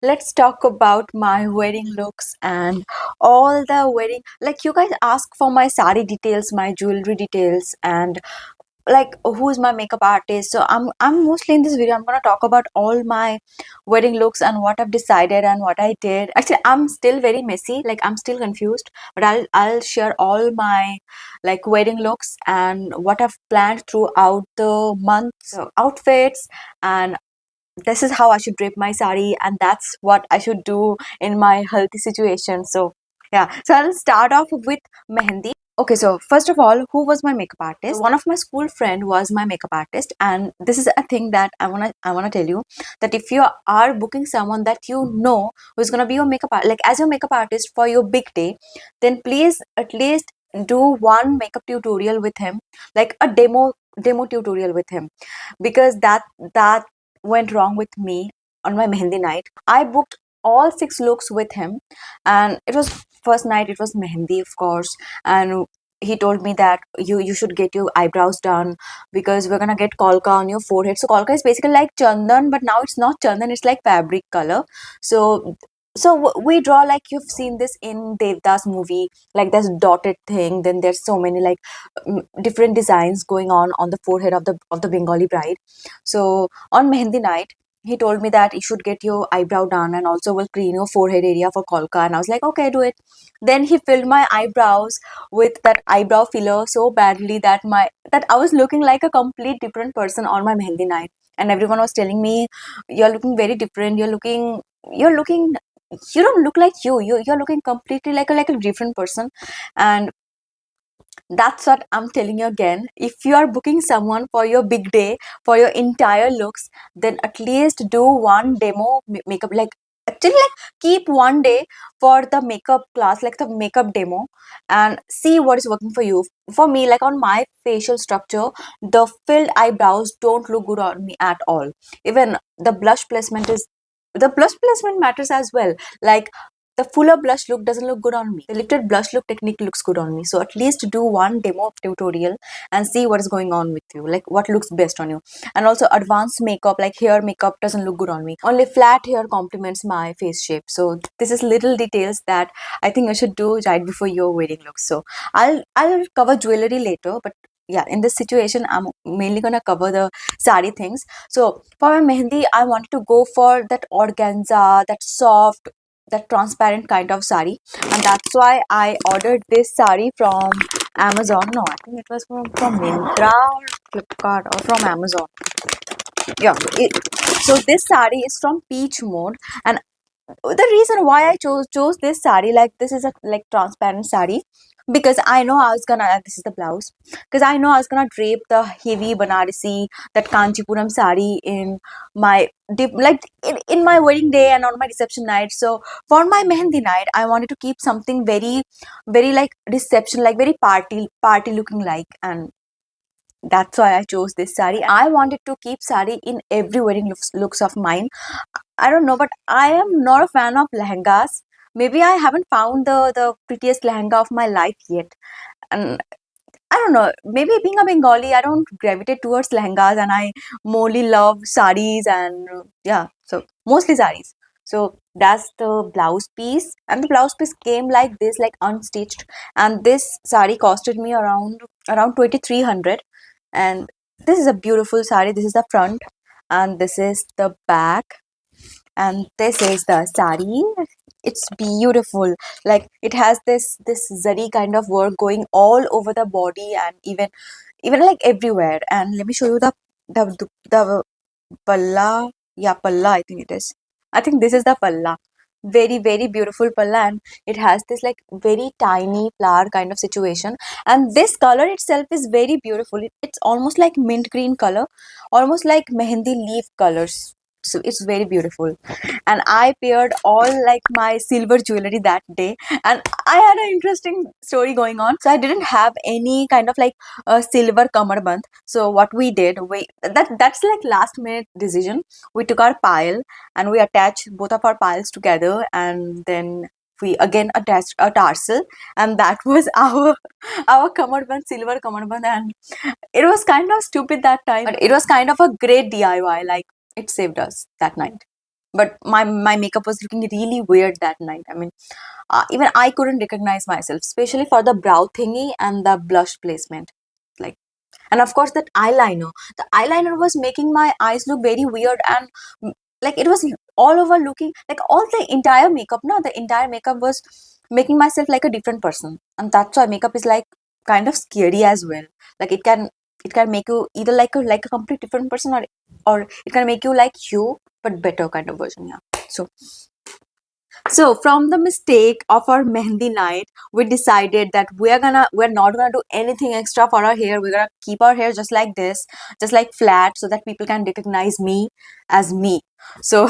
let's talk about my wedding looks and all the wedding. Like, you guys ask for my sari details, my jewelry details, and like who's my makeup artist. So I'm mostly in this video I'm gonna talk about all my wedding looks and what I've decided and what I did. Actually, I'm still very messy, like I'm still confused, but I'll share all my like wedding looks and what I've planned throughout the month, so outfits, and this is how I should drape my sari, and that's what I should do in my healthy situation. So yeah, so I'll start off with mehendi. Okay, so first of all, who was my makeup artist? So one of my school friend was my makeup artist, and this is a thing that I wanna tell you, that if you are booking someone that you know who's gonna be your makeup art, like as your makeup artist for your big day, then please at least do one makeup tutorial with him, like a demo tutorial with him, because that went wrong with me on my mehendi night. I booked all six looks with him, and it was first night. It was mehendi, of course, and he told me that you should get your eyebrows done because we're gonna get kolka on your forehead. So kolka is basically like chandan, but now it's not chandan. It's like fabric color. So we draw like you've seen this in Devdas movie, like this dotted thing. Then there's so many like different designs going on the forehead of the Bengali bride. So on Mehendi night, he told me that you should get your eyebrow done and also will clean your forehead area for kolka. And I was like, okay, do it. Then he filled my eyebrows with that eyebrow filler so badly that I was looking like a complete different person on my Mehendi night. And everyone was telling me, you're looking very different. You're looking you don't look like you're looking completely like a different person. And that's what I'm telling you again. If you are booking someone for your big day, for your entire looks, then at least do one demo makeup. Like, actually, like, keep one day for the makeup class, like the makeup demo, and see what is working for you. For me, like on my facial structure, the filled eyebrows don't look good on me at all. Even the blush placement matters as well. Like, the fuller blush look doesn't look good on me. The lifted blush look technique looks good on me. So at least do one demo tutorial and see what is going on with you, like what looks best on you. And also advanced makeup, like hair makeup doesn't look good on me. Only flat hair complements my face shape. So this is little details that I think you should do right before your wedding look. So I'll cover jewelry later, but yeah, in this situation I'm mainly gonna cover the sari things. So for my mehendi, I wanted to go for that organza, that soft, that transparent kind of sari, and that's why I ordered this sari from Amazon. No, I think it was from Myntra or Flipkart or from Amazon. Yeah, so this sari is from Peach Mode, and the reason why I chose this sari, like this is a like transparent sari, because I know I was gonna this is the blouse, because I know I was gonna drape the heavy Banarasi, that Kanchipuram sari in my in my wedding day and on my reception night. So for my mehendi night, I wanted to keep something very like reception, like very party looking like, and that's why I chose this sari. I wanted to keep sari in every wedding looks of mine. I don't know, but I am not a fan of lehengas. Maybe I haven't found the prettiest lehenga of my life yet. And I don't know, maybe being a Bengali, I don't gravitate towards lehengas, and I mostly love saris, and yeah, so mostly saris. So that's the blouse piece, and the blouse piece came like this, like unstitched, and this sari costed me around 2300. And this is a beautiful sari. This is the front, and this is the back, and this is the sari. It's beautiful. Like, it has this zari kind of work going all over the body, and even like everywhere. And let me show you the palla. Yeah, palla, I think it is. I think this is the palla. Very, very beautiful palla, and it has this like very tiny flower kind of situation. And this color itself is very beautiful. It's almost like mint green color, almost like mehendi leaf colors. So it's very beautiful. And I paired all like my silver jewelry that day. And I had an interesting story going on. So I didn't have any kind of like a silver kamarband. So what we did, that's like last minute decision. We took our pile and we attached both of our piles together, and then we again attached a tarsal, and that was our kamarband, silver kamarband. And it was kind of stupid that time, but it was kind of a great DIY. Like, it saved us that night. but my makeup was looking really weird that night. I mean, even I couldn't recognize myself, especially for the brow thingy and the blush placement. Like, and of course, that eyeliner. The eyeliner was making my eyes look very weird, and like it was all over looking like all the entire makeup. No, the entire makeup was making myself like a different person, and that's why makeup is like kind of scary as well. Like it can make you either like a complete different person, or it can make you like you but better kind of version. Yeah. So from the mistake of our Mehndi night, we decided that we're not gonna do anything extra for our hair. We're gonna keep our hair just like this, just like flat, so that people can recognize me as me. So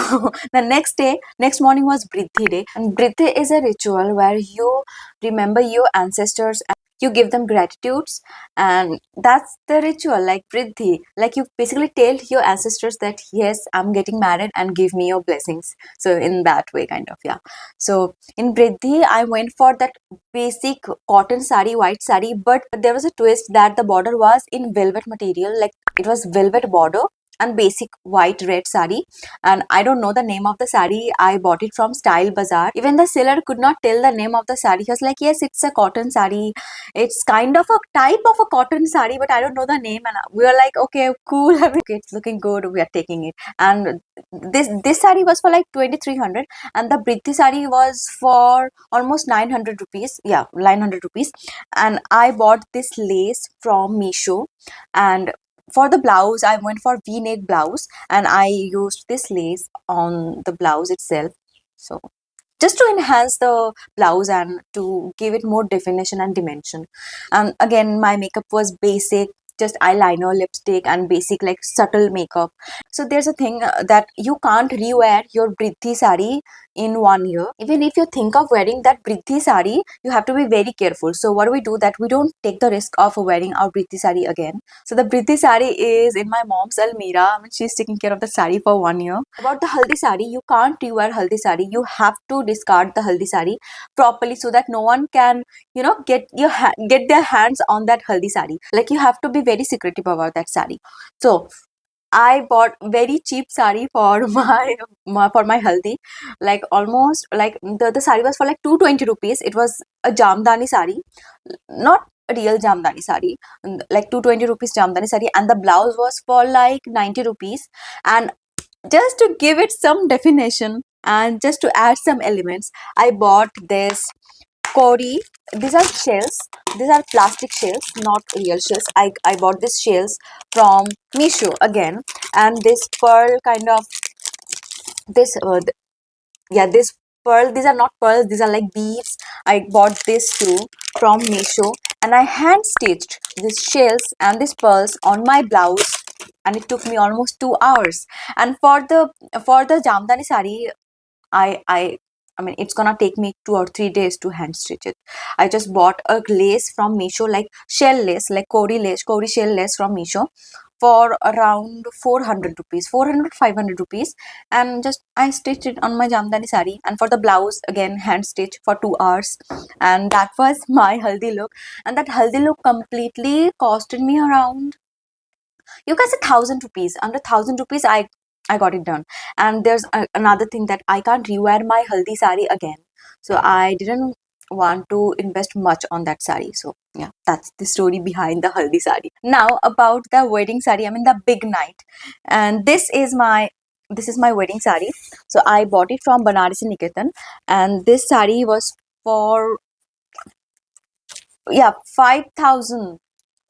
the next morning was Briddhi Day, and Briddhi is a ritual where you remember your ancestors, you give them gratitudes, and that's the ritual, like Briddhi. Like you basically tell your ancestors that yes, I'm getting married and give me your blessings. So in that way, kind of, yeah. So in Briddhi, I went for that basic cotton sari, white sari, but there was a twist that the border was in velvet material, like it was velvet border and basic white red sari. And I don't know the name of the sari. I bought it from Style Bazaar. Even the seller could not tell the name of the sari. He was like, yes, it's a cotton sari. It's kind of a type of a cotton sari, but I don't know the name. And we were like, okay, cool. I mean, it's looking good. We are taking it. And this sari was for like 2300, and the Britti sari was for almost 900 rupees. Yeah, 900 rupees. And I bought this lace from Meesho, and for the blouse I went for V-neck blouse, and I used this lace on the blouse itself. So just to enhance the blouse and to give it more definition and dimension. And again, my makeup was basic, just eyeliner, lipstick, and basic like subtle makeup. So there's a thing that you can't rewear your Britti sari in 1 year. Even if you think of wearing that Britti sari, you have to be very careful. So what do we do? That we don't take the risk of wearing our Britti sari again. So the Britti sari is in my mom's almirah. I mean, she's taking care of the sari for 1 year. About the haldi sari, you can't rewear haldi sari. You have to discard the haldi sari properly so that no one can, get their hands on that haldi sari. Like you have to be very secretive about that sari. So I bought very cheap sari for my haldi, like almost like the sari was for like 220 rupees. It was a jamdani sari, not a real jamdani sari, like 220 rupees jamdani sari, and the blouse was for like 90 rupees. And just to give it some definition and just to add some elements, I bought this Kori. These are shells. These are plastic shells, not real shells. I bought these shells from Meesho again, and this pearl kind of this yeah, this pearl. These are not pearls. These are like beads. I bought this too from Meesho, and I hand stitched these shells and these pearls on my blouse, and it took me almost 2 hours. And for the Jamdani sari, I I I mean, it's gonna take me 2 or 3 days to hand stitch it. I just bought a lace from Meesho, like shell lace, like Kori lace, Kori shell lace from Meesho for around 400 rupees, 400 500 rupees, and just I stitched it on my Jamdani sari. And for the blouse, again hand stitch for 2 hours, and that was my haldi look. And that haldi look completely costed me around, you guys, 1,000 rupees. Under 1,000 rupees, I got it done. And there's another thing that I can't rewear my haldi sari again, so I didn't want to invest much on that sari. So yeah, that's the story behind the haldi sari. Now about the wedding sari, I mean the big night. And this is my wedding sari. So I bought it from Banarasi Niketan, and this sari was for, yeah, 5,000,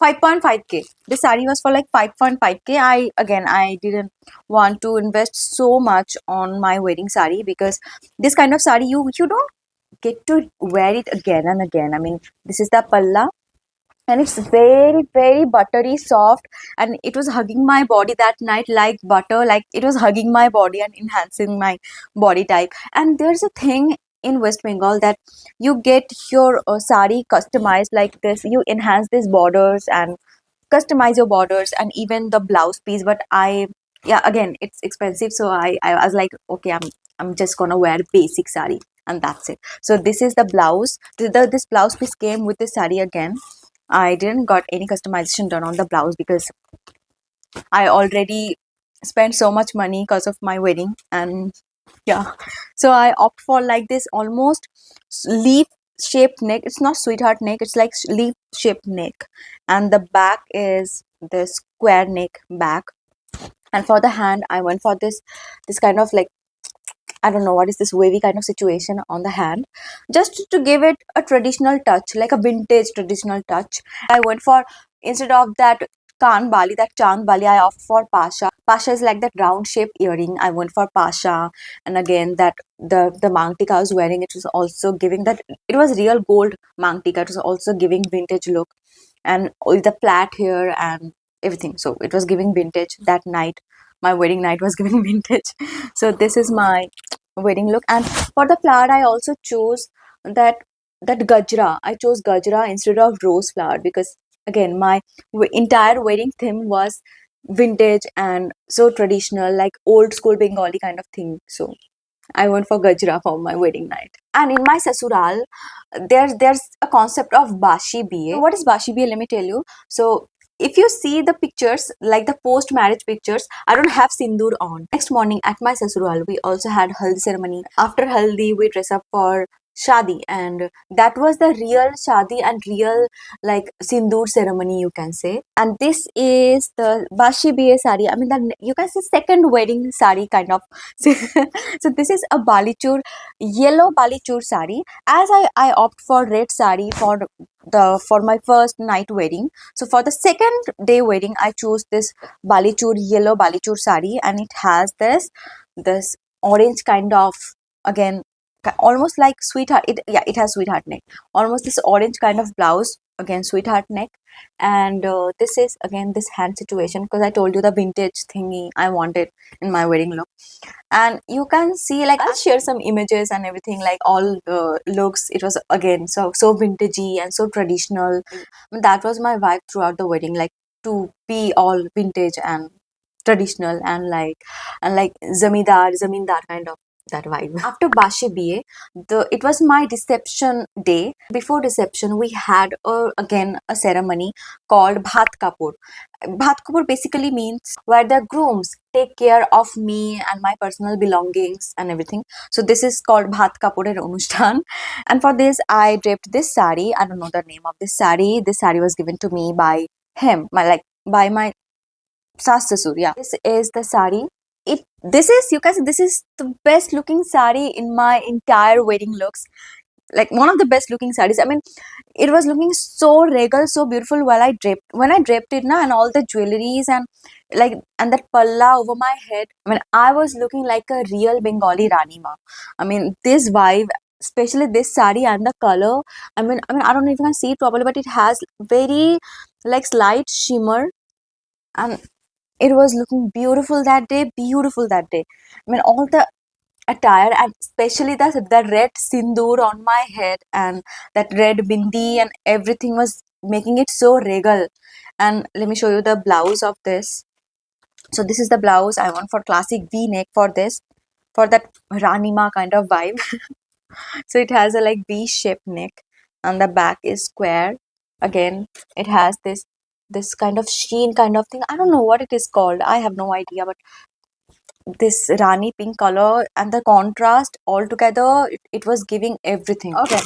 5.5k. The sari was for like 5.5k. I didn't want to invest so much on my wedding sari, because this kind of sari you don't get to wear it again and again. I mean, this is the palla, and it's very very buttery soft, and it was hugging my body that night like butter, like it was hugging my body and enhancing my body type. And there's a thing in West Bengal that you get your sari customized like this. You enhance these borders and customize your borders and even the blouse piece. But yeah, again, it's expensive, so I was like, okay, I'm just gonna wear basic sari, and that's it. So this is the blouse. This blouse piece came with this sari again. I didn't got any customization done on the blouse because I already spent so much money because of my wedding, and Yeah. So I opt for like this almost leaf shaped neck. It's not sweetheart neck, it's like leaf shaped neck. And the back is the square neck back. And for the hand, I went for this kind of like, I don't know what is this wavy kind of situation on the hand, just to give it a traditional touch, like a vintage traditional touch. I went for, instead of that Kan Bali, that Chand Bali, I opt for Pasha. Pasha is like that round shaped earring. I went for Pasha, and again that the mangtika I was wearing, it was also giving that, it was real gold mangtika. It was also giving vintage look, and with the flat hair and everything. So it was giving vintage that night. My wedding night was giving vintage. So this is my wedding look. And for the flower, I also chose that gajra. I chose gajra instead of rose flower because again my entire wedding theme was vintage and so traditional, like old school Bengali kind of thing. So I went for gajra for my wedding night. And in my sasural, there's a concept of bashi BA. What is bashi BA? Let me tell you. So if you see the pictures, like the post marriage pictures, I don't have sindoor on. Next morning at my sasural, we also had haldi ceremony. After haldi, we dress up for shadi, and that was the real shadi and real like sindoor ceremony, you can say. And this is the bashi BA sari. I mean, the, you can say second wedding sari kind of. So this is a balichur, yellow balichur sari. As I opt for red sari for my first night wedding. So for the second day wedding, I chose this balichur, yellow balichur sari, and it has this orange kind of, again almost like sweetheart. It has sweetheart neck. Almost this orange kind of blouse, again sweetheart neck. And this is again this hand situation, because I told you the vintage thingy I wanted in my wedding look. And you can see, like, I'll share some images and everything, like all the looks. It was again so vintagey and so traditional. That was my vibe throughout the wedding, like to be all vintage and traditional, and like zamindar kind of that vibe. After bashi ba, it was my reception day. Before reception, we had again a ceremony called bhat kapur. Bhat kapur basically means where the grooms take care of me and my personal belongings and everything. So this is called bhat kapur and Anushthan. And for this, I draped this sari. I don't know the name of this sari. This sari was given to me by him, by my sas Sassur. Yeah, this is the sari. This is, you can say, this is the best looking sari in my entire wedding looks. Like one of the best looking sarees. I mean, it was looking so regal, so beautiful while when I draped it na, and all the jewelries and like, and that palla over my head. I mean, I was looking like a real Bengali Rani Ma. I mean, this vibe, especially this sari and the color. I mean, I don't know if you can see it properly, but it has very like slight shimmer, and it was looking beautiful that day. Beautiful that day. I mean, all the attire, and especially the red sindoor on my head and that red bindi and everything was making it so regal. And let me show you the blouse of this. So this is the blouse. I want for classic V neck for this, for that Ranima kind of vibe. So it has a like V shaped neck, and the back is square. Again, it has this kind of sheen kind of thing. I don't know what it is called. I have no idea, but this Rani pink color and the contrast all together, it was giving everything. Okay.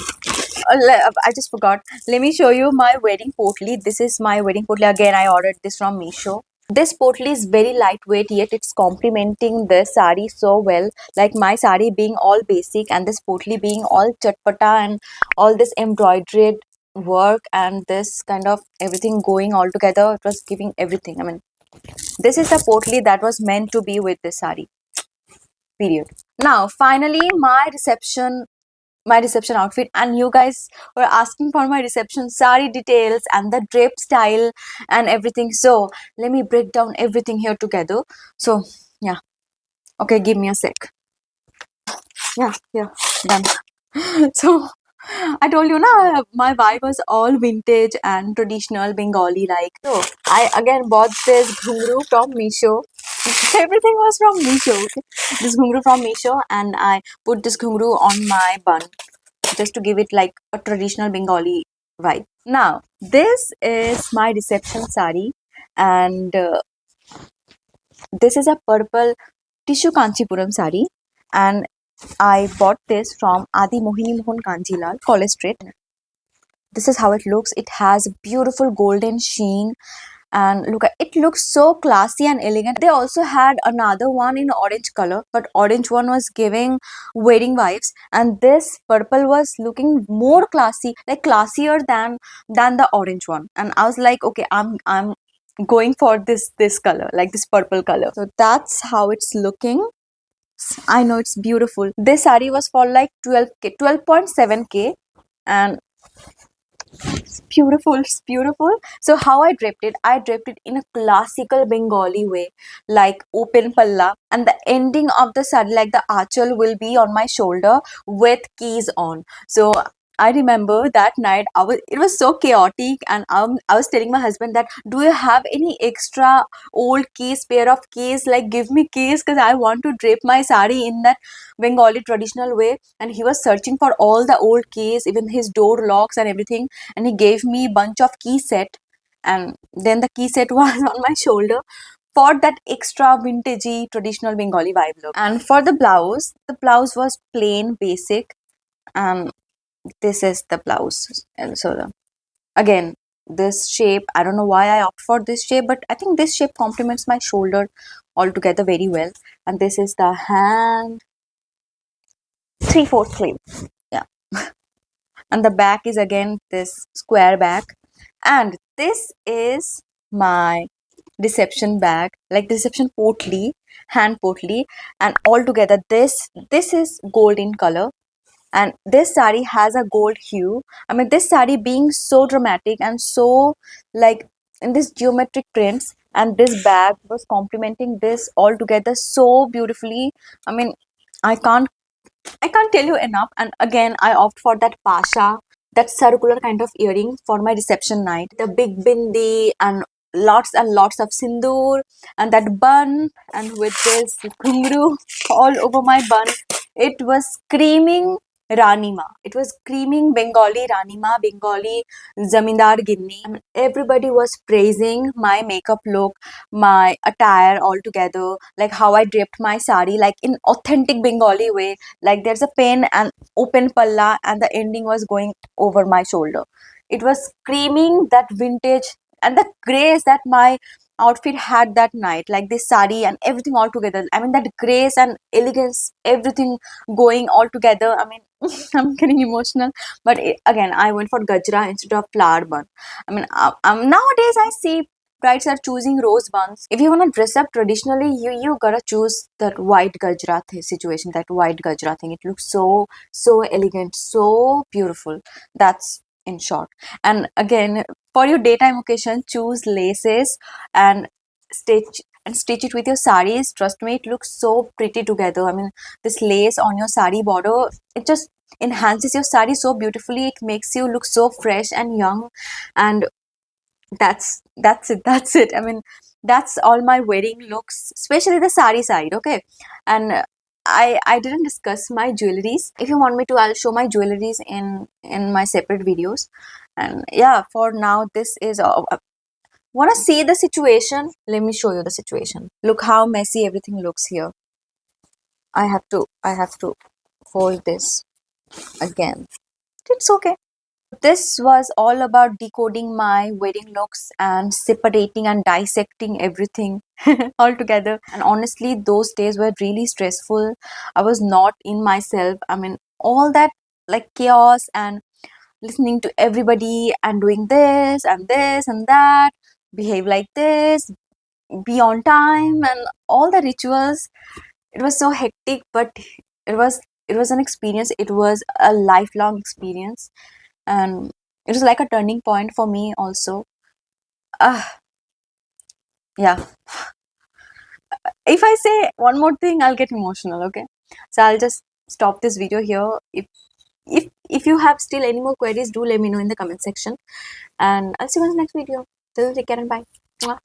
I just forgot. Let me show you my wedding potli. This is my wedding potli. Again, I ordered this from Meesho. This potli is very lightweight, yet it's complementing the sari so well. Like my sari being all basic and this potli being all chatpata and all this embroidered work and this kind of everything going all together. It was giving everything. I mean, this is the potli that was meant to be with this sari. Period. Now, finally, my reception outfit, and you guys were asking for my reception sari details and the drape style and everything. So let me break down everything here together. So yeah, okay, give me a sec. Yeah, done. So I told you na, my vibe was all vintage and traditional Bengali like. So I again bought this ghungru from Meesho. Everything was from Meesho. Okay? This ghungru from Meesho, and I put this ghungru on my bun just to give it like a traditional Bengali vibe. Now this is my reception sari, and this is a purple tissue Kanchipuram sari, and I bought this from Adi Mohini Mohan Kanjilal, College Street. This is how it looks. It has beautiful golden sheen, and look at it, looks so classy and elegant. They also had another one in orange color, but orange one was giving wedding vibes, and this purple was looking more classy, like classier than the orange one. And I was like, okay, I'm going for this color, like this purple color. So that's how it's looking. I know it's beautiful. This saree was for like 12k, 12.7k, and beautiful, it's beautiful. So how I draped it in a classical Bengali way, like open palla, and the ending of the sari, like the achal, will be on my shoulder with keys on. So I remember that night it was so chaotic, and I was telling my husband that, do you have any extra old keys, pair of keys, like give me keys, because I want to drape my sari in that Bengali traditional way. And he was searching for all the old keys, even his door locks and everything, and he gave me bunch of key set, and then the key set was on my shoulder for that extra vintagey traditional Bengali vibe look. And for the blouse was plain basic, and this is the blouse. And so again, this shape, I don't know why I opt for this shape, but I think this shape complements my shoulder altogether very well. And this is the hand, 3/4 sleeve, yeah. And the back is again this square back, and this is my reception bag, like reception portly, hand portly. And altogether this is gold in color, and this sari has a gold hue. I mean, this sari being so dramatic and so like in this geometric prints, and this bag was complementing this altogether so beautifully. I mean, i can't I can't tell you enough. And again, I opt for that pasha, that circular kind of earring for my reception night. The big bindi and lots of sindoor, and that bun, and with this ghungru all over my bun. It was screaming Ranima. It was screaming Bengali Ranima, Bengali Zamindar Ginni. I mean, everybody was praising my makeup look, my attire altogether, like how I draped my sari, like in authentic Bengali way, like there's a pen and open palla, and the ending was going over my shoulder. It was screaming that vintage and the grace that my outfit had that night, like this sari and everything all together. I mean, that grace and elegance, everything going all together. I mean, I'm getting emotional. But again, I went for gajra instead of flower bun. I mean, nowadays I see brides are choosing rose buns. If you want to dress up traditionally, you gotta choose that white gajra situation, that white gajra thing. It looks so elegant, so beautiful. That's in short. And again, for your daytime occasion, choose laces and stitch it with your saris. Trust me, it looks so pretty together. I mean, this lace on your sari border, it just enhances your sari so beautifully. It makes you look so fresh and young. And that's it. I mean, that's all my wedding looks, especially the sari side. Okay. And I didn't discuss my jewelries. If you want me to, I'll show my jewelries in my separate videos. And yeah, for now, this is all. Want to see the situation? Let me show you the situation. Look how messy everything looks here. I have to fold this again. It's okay. This was all about decoding my wedding looks and separating and dissecting everything all together. And honestly, those days were really stressful. I was not in myself. I mean, all that like chaos and listening to everybody and doing this and that, behave like this, be on time, and all the rituals. It was so hectic, but it was it was an experience. It was a lifelong experience, and it was like a turning point for me also. Ah, yeah. If I say one more thing, I'll get emotional. Okay, so I'll just stop this video here. If you have still any more queries, do let me know in the comment section, and I'll see you in the next video. Till then, take care and bye. Mwah.